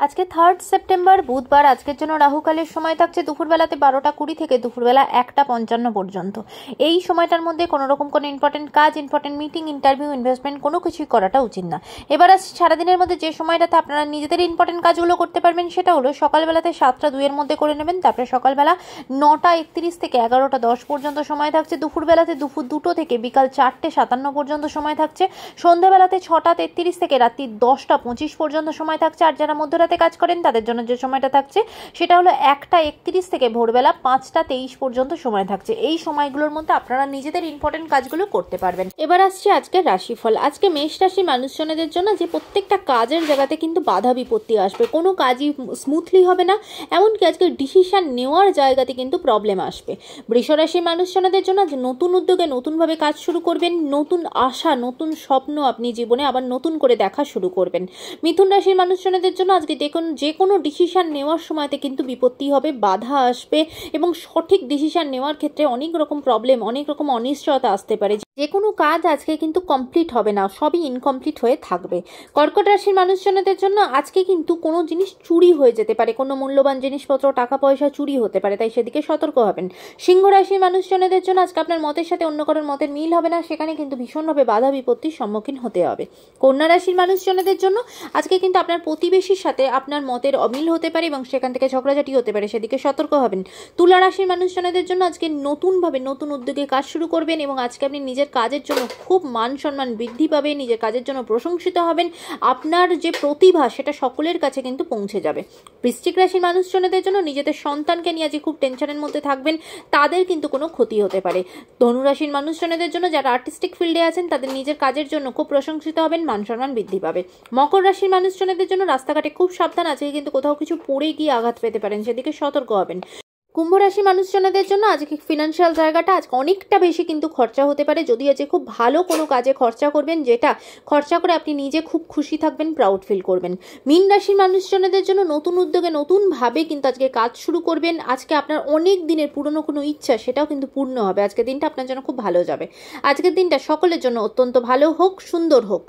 আজকে 3 সেপ্টেম্বর বুধবার। আজকের জন্য রাহুকালের সময় থাকছে দুপুরবেলাতে 12:20 থেকে দুপুরবেলা 1:55 পর্যন্ত। এই সময়টার মধ্যে কোনো রকম কোনো ইম্পর্টেন্ট কাজ, ইম্পর্টেন্ট মিটিং, ইন্টারভিউ, ইনভেস্টমেন্ট কোনো কিছুই করাটা উচিত না। এবার আসছে সারাদিনের মধ্যে যে সময়টাতে আপনারা নিজেদের ইম্পর্টেন্ট কাজগুলো করতে পারবেন সেটা হলো সকালবেলাতে 7টা 2 মধ্যে করে নেবেন। তারপরে সকালবেলা 9:31 থেকে 11:10 পর্যন্ত সময় থাকছে। দুপুরবেলাতে দুপুর 2টো থেকে বিকাল 4:57 পর্যন্ত সময় থাকছে। সন্ধ্যাবেলাতে 6:33 থেকে রাত্রি 10:25 পর্যন্ত সময় থাকছে। আর যারা মধ্যরাতে কাজ করেন তাদের জন্য যে সময়টা থাকছে সেটা হলো 1:31 থেকে ভোরবেলা 5:23 পর্যন্ত সময় থাকছে। এই সময়গুলোর মধ্যে আপনারা নিজেদের ইম্পর্টেন্ট কাজগুলো করতে পারবেন। এবার আসছে আজকের রাশিফল। আজকে মেষ রাশি মানুষজনদের জন্য যে প্রত্যেকটা কাজের জায়গাতে কিন্তু বাধা বিপত্তি আসবে, কোনো কাজই স্মুথলি হবে না, এমনকি আজকে ডিসিশন নেওয়ার জায়গাতে কিন্তু প্রবলেম আসবে। বৃষ রাশি মানুষজনদের জন্য নতুন উদ্যোগে নতুনভাবে কাজ শুরু করবেন, নতুন আশা, নতুন স্বপ্ন আপনি জীবনে আবার নতুন করে দেখা শুরু করবেন। মিথুন রাশির মানুষজনদের জন্য আজকে যে কোনো ডিসিশন নেওয়ার সময়তে কিন্তু বিপত্তি হবে, বাধা আসবে এবং সঠিক ডিসিশন নেওয়ার ক্ষেত্রে অনেক রকম প্রবলেম, অনেক রকম অনিশ্চয়তা আসতে পারে। যে কোনো কাজ আজকে কিন্তু কমপ্লিট হবে না, সবই ইনকমপ্লিট হয়ে থাকবে। কর্কট রাশির মানুষজনদের জন্য আজকে কিন্তু কোনো জিনিস চুরি হয়ে যেতে পারে, কোনো মূল্যবান জিনিসপত্র, টাকা পয়সা চুরি হতে পারে, তাই সেদিকে সতর্ক হবেন। সিংহ রাশির মানুষজনদের জন্য আজকে আপনার মতের সাথে অন্য কারোর মতের মিল হবে না, সেখানে কিন্তু ভীষণভাবে বাধা বিপত্তির সম্মুখীন হতে হবে। কন্যা রাশির মানুষজনদের জন্য আজকে কিন্তু আপনার প্রতিবেশীর সাথে আপনার মতের অমিল হতে পারে এবং সেখান থেকে ঝগড়াঝাটি হতে পারে, সেদিকে সতর্ক হবেন। তুলা রাশির মানুষজনদের জন্য আজকে নতুনভাবে নতুন উদ্যোগে কাজ শুরু করবেন এবং আজকে আপনি নিজের কাজের জন্য খুব মান সম্মান বৃদ্ধি পাবে, নিজের কাজের জন্য প্রশংসিত হবেন, আপনার যে প্রতিভা সেটা সকলের কাছে কিন্তু পৌঁছে যাবে। বৃশ্চিক রাশির মানুষজনদের জন্য নিজেদের সন্তানকে নিয়ে আজকে খুব টেনশনের মধ্যে থাকবেন, তাদের কিন্তু কোনো ক্ষতি হতে পারে। ধনু রাশির মানুষজনদের জন্য যারা আর্টিস্টিক ফিল্ডে আছেন তাদের নিজের কাজের জন্য খুব প্রশংসিত হবেন, মান সম্মান বৃদ্ধি পাবে। মকর রাশির মানুষজনদের জন্য রাস্তাঘাটে খুব সাবধান, আজকে কিন্তু কোথাও কিছু পড়ে গিয়ে আঘাত পেতে পারেন, সেদিকে সতর্ক হবেন। কুম্ভ রাশি মানুষজনদের জন্য আজকে ফিনান্সিয়াল জায়গাটা আজকে অনেকটা বেশি কিন্তু খরচা হতে পারে, যদি আজকে খুব ভালো কোনো কাজে খরচা করবেন, যেটা খরচা করে আপনি নিজে খুব খুশি থাকবেন, প্রাউড ফিল করবেন। মীন রাশির মানুষজনদের জন্য নতুন উদ্যোগে নতুনভাবে কিন্তু আজকে কাজ শুরু করবেন। আজকে আপনার অনেক দিনের পুরনো কোনো ইচ্ছা সেটাও কিন্তু পূর্ণ হবে। আজকের দিনটা আপনার জন্য খুব ভালো যাবে। আজকের দিনটা সকলের জন্য অত্যন্ত ভালো হোক, সুন্দর হোক।